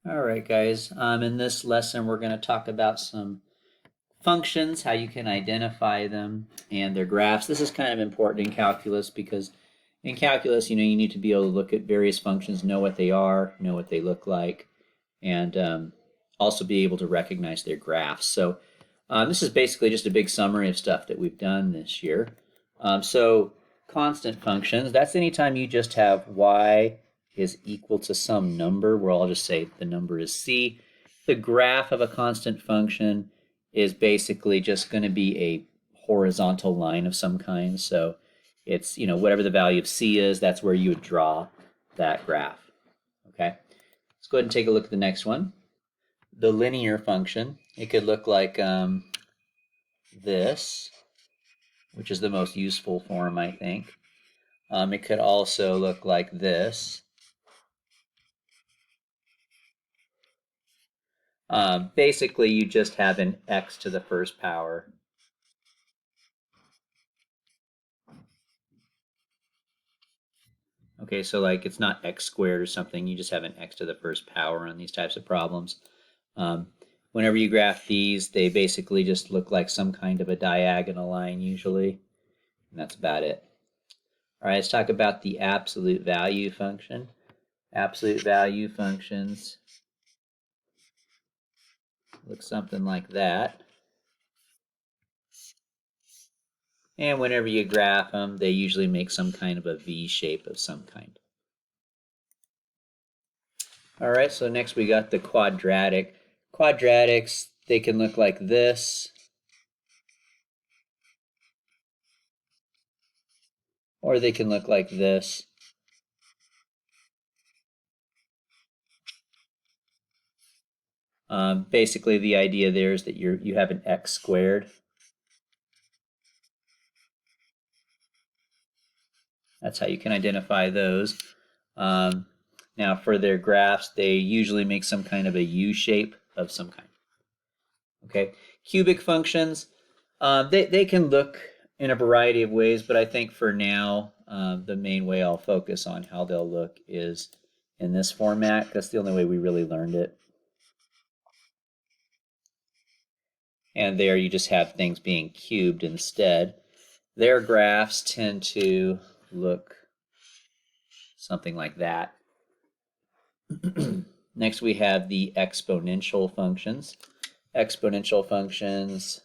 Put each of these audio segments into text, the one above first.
All right, guys. In this lesson, we're going to talk about some functions, how you can identify them, and their graphs. This is kind of important in calculus because in calculus, you need to be able to look at various functions, know what they are, know what they look like, and also be able to recognize their graphs. So this is basically just a big summary of stuff that we've done this year. So constant functions, that's anytime you just have y is equal to some number, where I'll just say the number is c. The graph of a constant function is basically just going to be a horizontal line of some kind. So it's, whatever the value of c is, that's where you would draw that graph. Okay, let's go ahead and take a look at the next one. The linear function, it could look like this, which is the most useful form, I think. It could also look like this. Basically, you just have an x to the first power. Okay, so like it's not x squared or something, you just have an x to the first power on these types of problems. Whenever you graph these, they basically just look like some kind of a diagonal line usually, and that's about it. All right, let's talk about the absolute value function. Absolute value functions look something like that. And whenever you graph them, they usually make some kind of a V shape of some kind. All right, so next we got the quadratic. Quadratics, they can look like this, or they can look like this. Basically, the idea there is that you have an x squared. That's how you can identify those. Now, for their graphs, they usually make some kind of a U shape of some kind. Okay, cubic functions, they can look in a variety of ways, but I think for now, the main way I'll focus on how they'll look is in this format. That's the only way we really learned it. And there you just have things being cubed instead. Their graphs tend to look something like that. Next we have the exponential functions. Exponential functions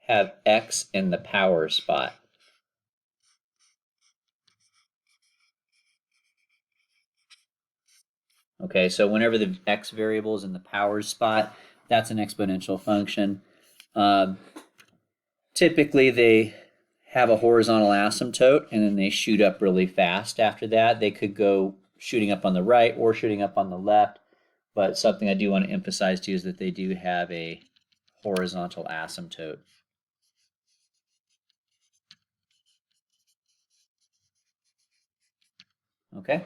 have x in the power spot. Okay, so whenever the x variable is in the power spot, that's an exponential function. Typically, they have a horizontal asymptote, and then they shoot up really fast after that. They could go shooting up on the right or shooting up on the left, but something I do want to emphasize to you is that they do have a horizontal asymptote. Okay,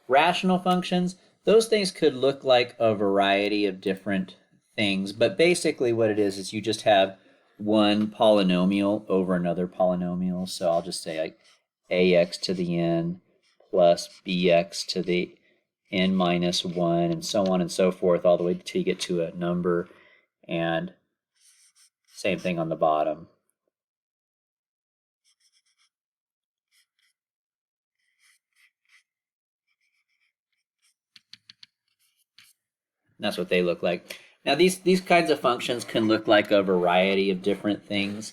rational functions, those things could look like a variety of different things, but basically what it is you just have one polynomial over another polynomial. So I'll just say like ax to the n plus bx to the n minus 1, and so on and so forth, all the way till you get to a number, and same thing on the bottom. And that's what they look like. Now these kinds of functions can look like a variety of different things,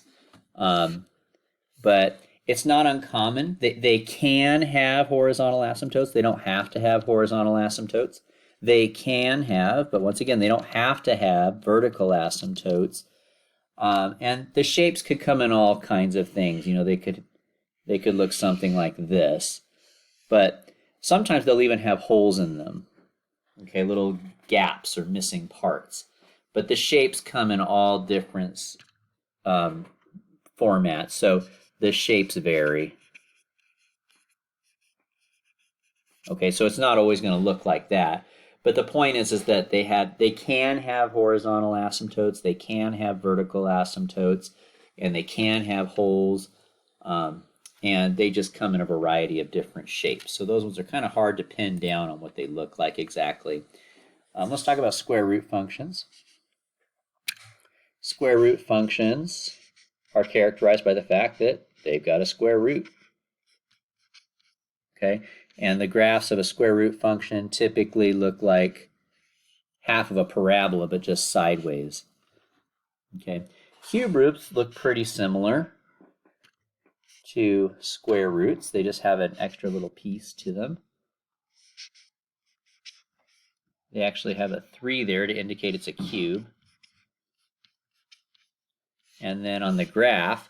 but it's not uncommon. They can have horizontal asymptotes. They don't have to have horizontal asymptotes. They can have, but once again, they don't have to have vertical asymptotes. And the shapes could come in all kinds of things. They could look something like this, but sometimes they'll even have holes in them. Okay, little gaps or missing parts. But the shapes come in all different formats, so the shapes vary. Okay, so it's not always going to look like that. But the point is that they can have horizontal asymptotes, they can have vertical asymptotes, and they can have holes. and they just come in a variety of different shapes. So those ones are kind of hard to pin down on what they look like exactly. Let's talk about square root functions. Square root functions are characterized by the fact that they've got a square root. Okay, and the graphs of a square root function typically look like half of a parabola, but just sideways. Okay, cube roots look pretty similar to square roots. They just have an extra little piece to them. They actually have a 3 there to indicate it's a cube. And then on the graph,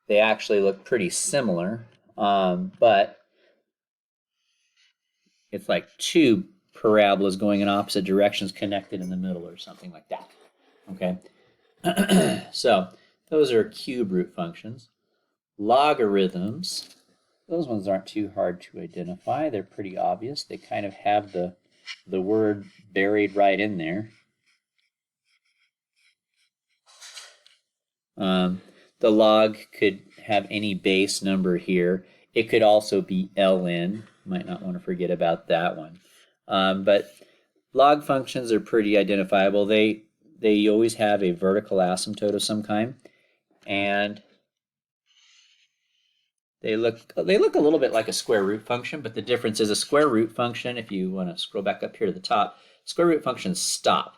they actually look pretty similar, but it's like 2 parabolas going in opposite directions connected in the middle or something like that. Okay, so those are cube root functions. Logarithms, those ones aren't too hard to identify. They're pretty obvious. They kind of have the word buried right in there. The log could have any base number here. It could also be ln. Might not want to forget about that one. But log functions are pretty identifiable. They always have a vertical asymptote of some kind, and they look a little bit like a square root function, but the difference is a square root function, if you want to scroll back up here to the top, square root functions stop,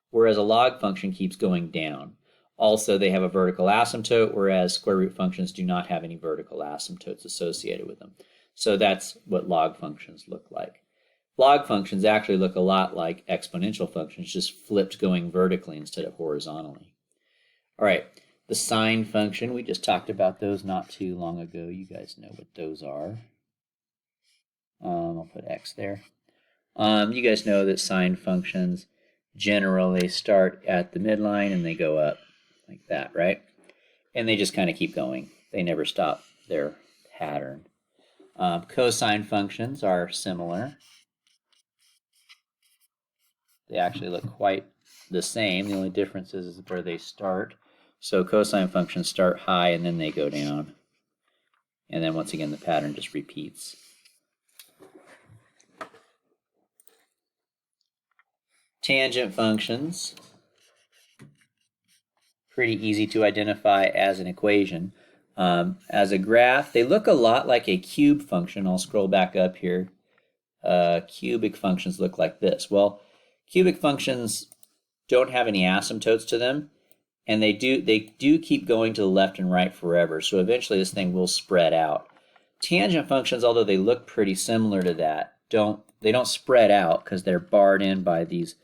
whereas a log function keeps going down. Also, they have a vertical asymptote, whereas square root functions do not have any vertical asymptotes associated with them. So that's what log functions look like. Log functions actually look a lot like exponential functions, just flipped going vertically instead of horizontally. All right, the sine function, we just talked about those not too long ago. You guys know what those are. I'll put X there. You guys know that sine functions generally start at the midline and they go up like that, right? And they just kind of keep going. They never stop their pattern. Cosine functions are similar. They actually look quite the same. The only difference is where they start. So cosine functions start high and then they go down. And then once again, the pattern just repeats. Tangent functions, pretty easy to identify as an equation. As a graph, they look a lot like a cube function. I'll scroll back up here. Cubic functions look like this. Well, cubic functions don't have any asymptotes to them, and they do keep going to the left and right forever. So eventually this thing will spread out. Tangent functions, although they look pretty similar to that, they don't spread out because they're barred in by these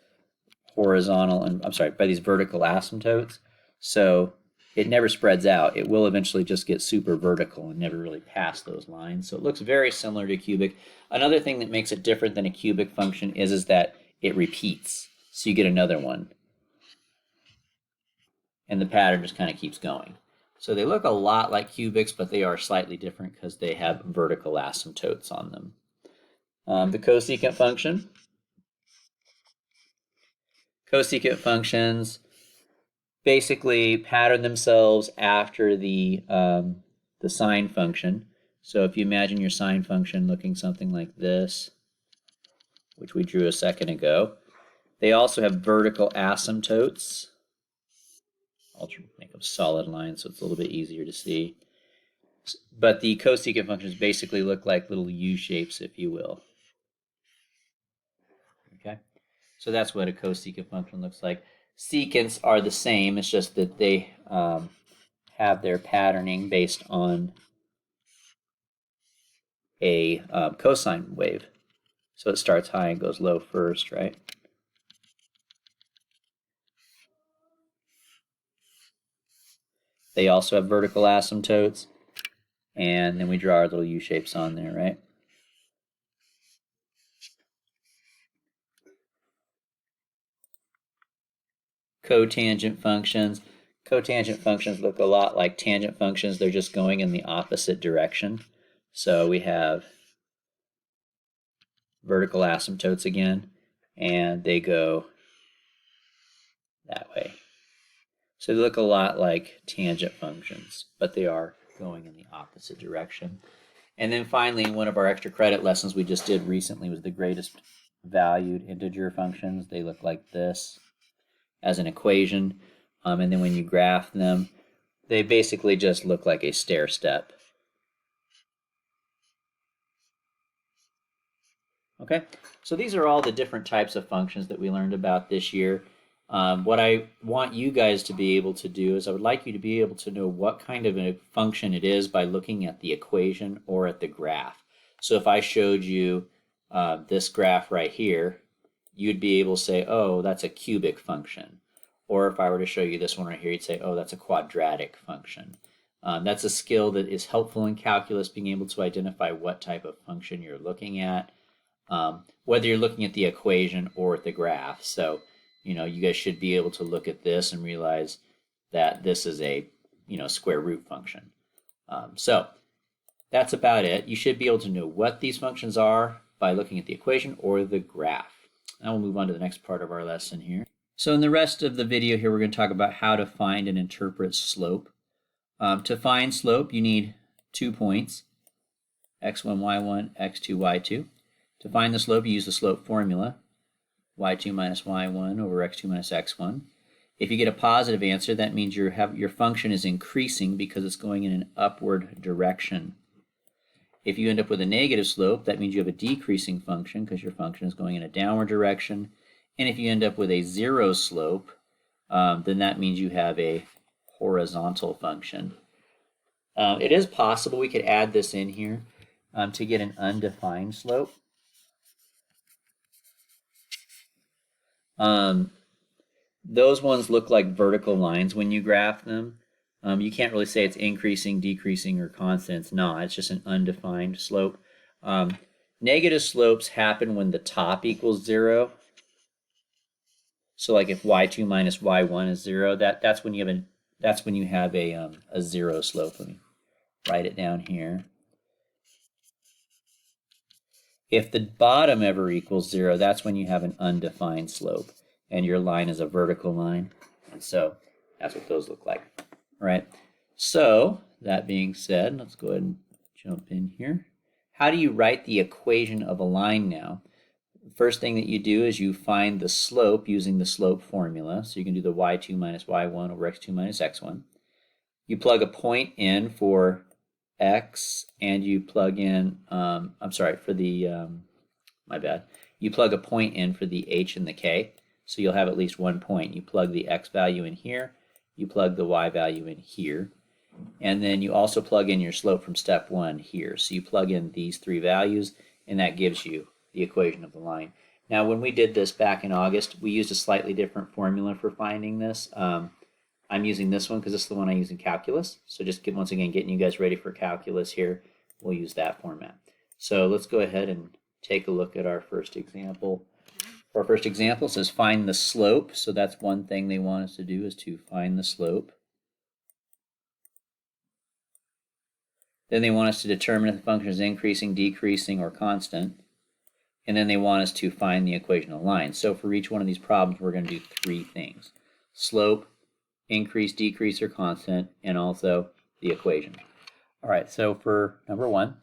by these vertical asymptotes. So it never spreads out. It will eventually just get super vertical and never really pass those lines. So it looks very similar to cubic. Another thing that makes it different than a cubic function is that it repeats. So you get another one. And the pattern just kind of keeps going. So they look a lot like cubics, but they are slightly different because they have vertical asymptotes on them. The cosecant function. Cosecant functions basically pattern themselves after the sine function. So if you imagine your sine function looking something like this, which we drew a second ago, they also have vertical asymptotes. I'll make them solid lines so it's a little bit easier to see. But the cosecant functions basically look like little U-shapes, if you will. Okay, so that's what a cosecant function looks like. Secants are the same, it's just that they have their patterning based on a cosine wave. So it starts high and goes low first, right? They also have vertical asymptotes, and then we draw our little U-shapes on there, right? Cotangent functions. Cotangent functions look a lot like tangent functions. They're just going in the opposite direction. So we have vertical asymptotes again, and they go that way. So they look a lot like tangent functions, but they are going in the opposite direction. And then finally, in one of our extra credit lessons we just did recently was the greatest valued integer functions. They look like this as an equation. And then when you graph them, they basically just look like a stair step. Okay, so these are all the different types of functions that we learned about this year. What I want you guys to be able to do is I would like you to be able to know what kind of a function it is by looking at the equation or at the graph. So if I showed you this graph right here, you'd be able to say, oh, that's a cubic function. Or if I were to show you this one right here, you'd say, oh, that's a quadratic function. That's a skill that is helpful in calculus, being able to identify what type of function you're looking at, whether you're looking at the equation or at the graph. So, you guys should be able to look at this and realize that this is a, square root function. So that's about it. You should be able to know what these functions are by looking at the equation or the graph. Now we'll move on to the next part of our lesson here. So in the rest of the video here, we're going to talk about how to find and interpret slope. To find slope, you need 2 points, x1, y1, x2, y2. To find the slope, you use the slope formula, y2 minus y1 over x2 minus x1. If you get a positive answer, that means your function is increasing because it's going in an upward direction. If you end up with a negative slope, that means you have a decreasing function because your function is going in a downward direction. And if you end up with a zero slope, then that means you have a horizontal function. It is possible we could add this in here to get an undefined slope. Those ones look like vertical lines when you graph them. You can't really say it's increasing, decreasing, or constant. It's not. It's just an undefined slope. Negative slopes happen when the top equals 0. So like if y2 minus y1 is 0, that's when you have a zero slope. Let me write it down here. If the bottom ever equals 0, that's when you have an undefined slope, and your line is a vertical line. And so that's what those look like. All right. So that being said, let's go ahead and jump in here. How do you write the equation of a line now? The first thing that you do is you find the slope using the slope formula. So you can do the y2 minus y1 over x2 minus x1. You plug a point in for x, and you plug in, you plug a point in for the h and the k. So you'll have at least 1 point. You plug the x value in here, you plug the y value in here, and then you also plug in your slope from step 1 here. So you plug in these 3 values, and that gives you the equation of the line. Now, when we did this back in August, we used a slightly different formula for finding this. I'm using this one because this is the one I use in calculus. So just once again, getting you guys ready for calculus here, we'll use that format. So let's go ahead and take a look at our first example. Our first example says find the slope. So that's one thing they want us to do, is to find the slope. Then they want us to determine if the function is increasing, decreasing, or constant. And then they want us to find the equation of the line. So for each one of these problems, we're going to do 3 things: slope, increase, decrease, or constant, and also the equation. All right, so for number 1,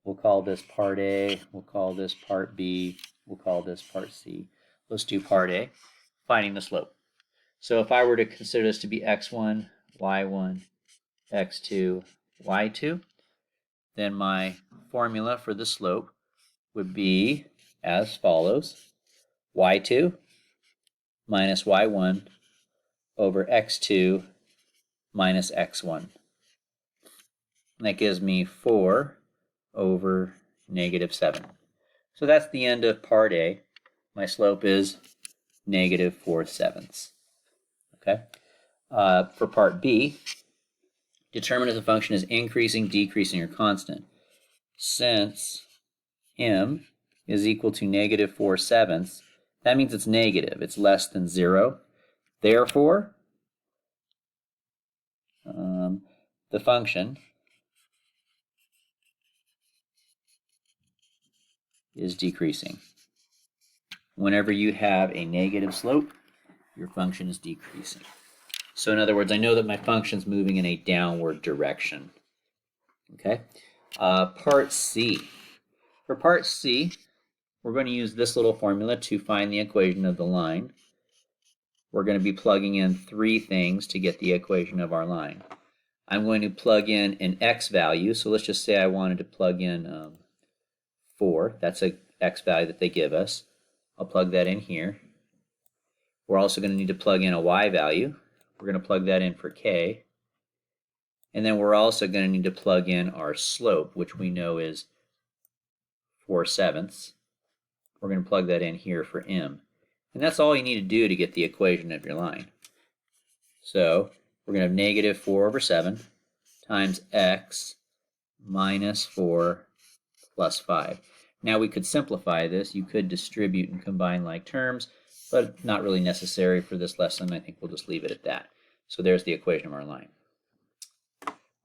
we'll call this part A, we'll call this part B, we'll call this part C. Let's do part A, finding the slope. So if I were to consider this to be x1, y1, x2, y2, then my formula for the slope would be as follows: y2 minus y1 over x2 minus x1. And that gives me 4 over negative 7. So that's the end of part A. My slope is negative 4/7. Okay. For part B, determine if the function is increasing, decreasing, or constant. Since m is equal to negative 4/7, that means it's negative. It's less than 0. Therefore, the function is decreasing. Whenever you have a negative slope, your function is decreasing. So in other words, I know that my function's moving in a downward direction. Okay. Part C. For part C, we're going to use this little formula to find the equation of the line. We're going to be plugging in three things to get the equation of our line. I'm going to plug in an x value. So let's just say I wanted to plug in 4. That's a x value that they give us. I'll plug that in here. We're also going to need to plug in a y value. We're going to plug that in for k. And then we're also going to need to plug in our slope, which we know is 4/7. We're going to plug that in here for m. And that's all you need to do to get the equation of your line. So we're going to have negative 4/7 times x minus 4 plus 5. Now we could simplify this. You could distribute and combine like terms, but not really necessary for this lesson. I think we'll just leave it at that. So there's the equation of our line.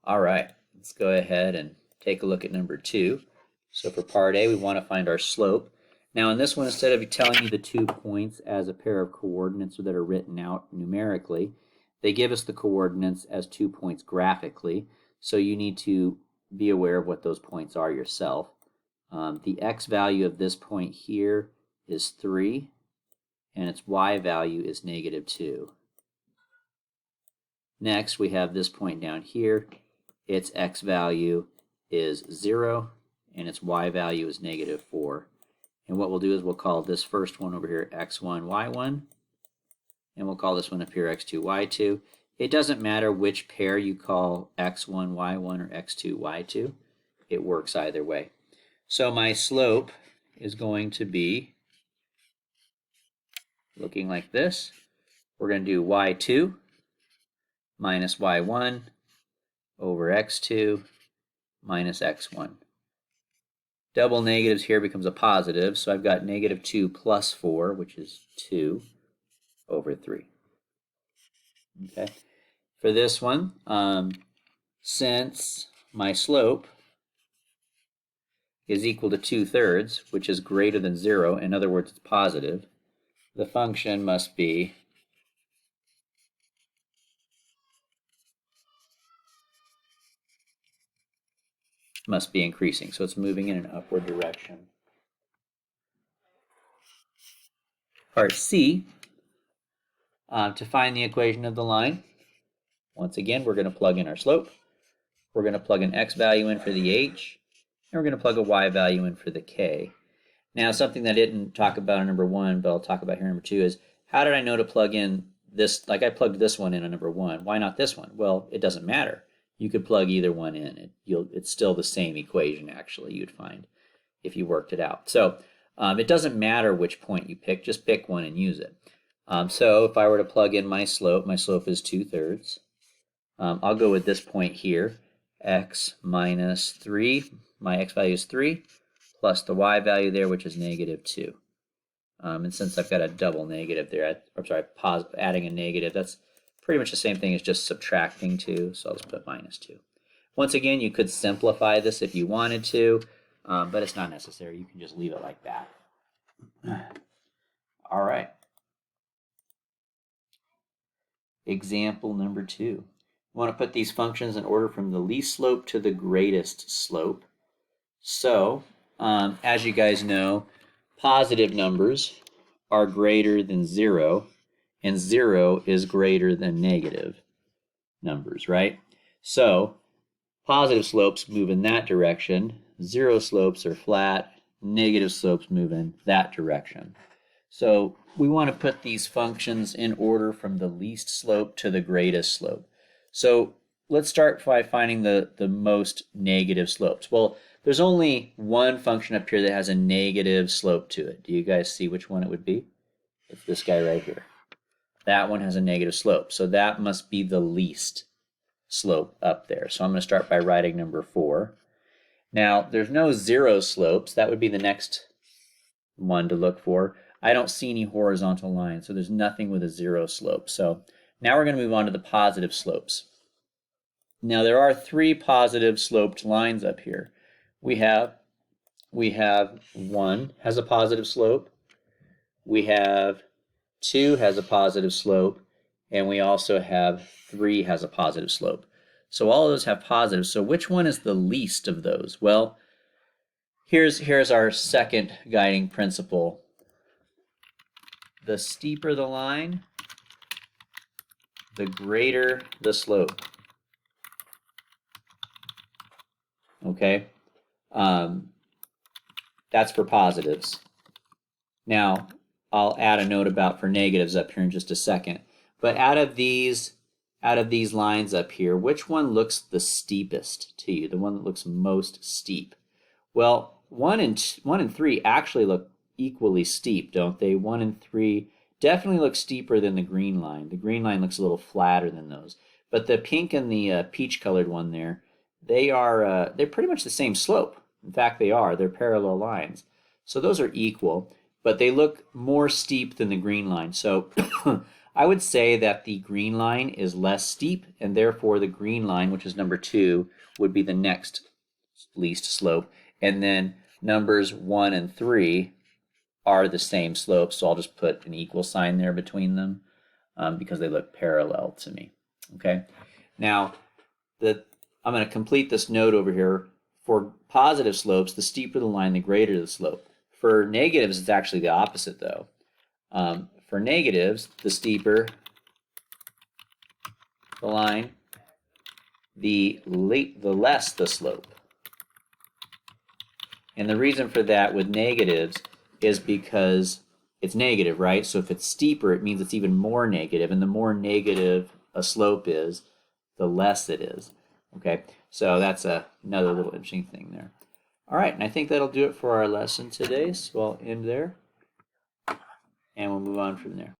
All right, let's go ahead and take a look at number 2. So for part A, we want to find our slope. Now in this one, instead of telling you the 2 points as a pair of coordinates that are written out numerically, they give us the coordinates as 2 points graphically. So you need to be aware of what those points are yourself. The x value of this point here is 3, and its y value is -2. Next, we have this point down here. Its x value is 0, and its y value is -4. And what we'll do is we'll call this first one over here x1, y1, and we'll call this one up here x2, y2. It doesn't matter which pair you call x1, y1, or x2, y2. It works either way. So my slope is going to be looking like this. We're going to do y2 minus y1 over x2 minus x1. Double negatives here becomes a positive, so I've got -2 plus 4, which is 2 over 3. Okay. For this one, since my slope is equal to 2/3, which is greater than 0, in other words, it's positive, the function must be increasing. So it's moving in an upward direction. Part C, to find the equation of the line, once again, we're going to plug in our slope. We're going to plug an x value in for the h, and we're going to plug a y value in for the k. Now, something that I didn't talk about in number 1, but I'll talk about here in number 2 is, how did I know to plug in this? Like I plugged this one in on number 1. Why not this one? Well, it doesn't matter. You could plug either one in. It's still the same equation, actually, you'd find, if you worked it out. So it doesn't matter which point you pick. Just pick one and use it. So if I were to plug in my slope is 2/3. I'll go with this point here, x minus 3. My x value is 3, plus the y value there, which is -2. And since I've got a double negative there, adding a negative, that's pretty much the same thing as just subtracting 2, so I'll just put -2. Once again, you could simplify this if you wanted to, but it's not necessary. You can just leave it like that. All right. Example number 2. You want to put these functions in order from the least slope to the greatest slope. So, as you guys know, positive numbers are greater than 0, and 0 is greater than negative numbers, right? So, positive slopes move in that direction, 0 slopes are flat, negative slopes move in that direction. So, we want to put these functions in order from the least slope to the greatest slope. So, let's start by finding the most negative slopes. Well, there's only one function up here that has a negative slope to it. Do you guys see which one it would be? It's this guy right here. That one has a negative slope, so that must be the least slope up there. So I'm going to start by writing number 4. Now, there's no 0 slopes. That would be the next one to look for. I don't see any horizontal lines, so there's nothing with a 0 slope. So now we're going to move on to the positive slopes. Now, there are 3 positive sloped lines up here. We have 1 has a positive slope. We have 2 has a positive slope, and we also have 3 has a positive slope. So all of those have positives. So which one is the least of those? Well, here's our second guiding principle. The steeper the line, the greater the slope. Okay, that's for positives. Now, I'll add a note about for negatives up here in just a second. But out of these lines up here, which one looks the steepest to you? The one that looks most steep? Well, 1 and 3 actually look equally steep, don't they? 1 and 3 definitely look steeper than the green line. The green line looks a little flatter than those. But the pink and the peach-colored one there, they're pretty much the same slope. In fact, they are. They're parallel lines. So those are equal, but they look more steep than the green line. So I would say that the green line is less steep, and therefore the green line, which is number 2, would be the next least slope. And then numbers 1 and 3 are the same slope, so I'll just put an equal sign there between them because they look parallel to me. Okay. Now, I'm going to complete this note over here. For positive slopes, the steeper the line, the greater the slope. For negatives, it's actually the opposite, though. For negatives, the steeper the line, the less the slope. And the reason for that with negatives is because it's negative, right? So if it's steeper, it means it's even more negative, and the more negative a slope is, the less it is. Okay, so that's another little interesting thing there. All right, and I think that'll do it for our lesson today, so I'll end there, and we'll move on from there.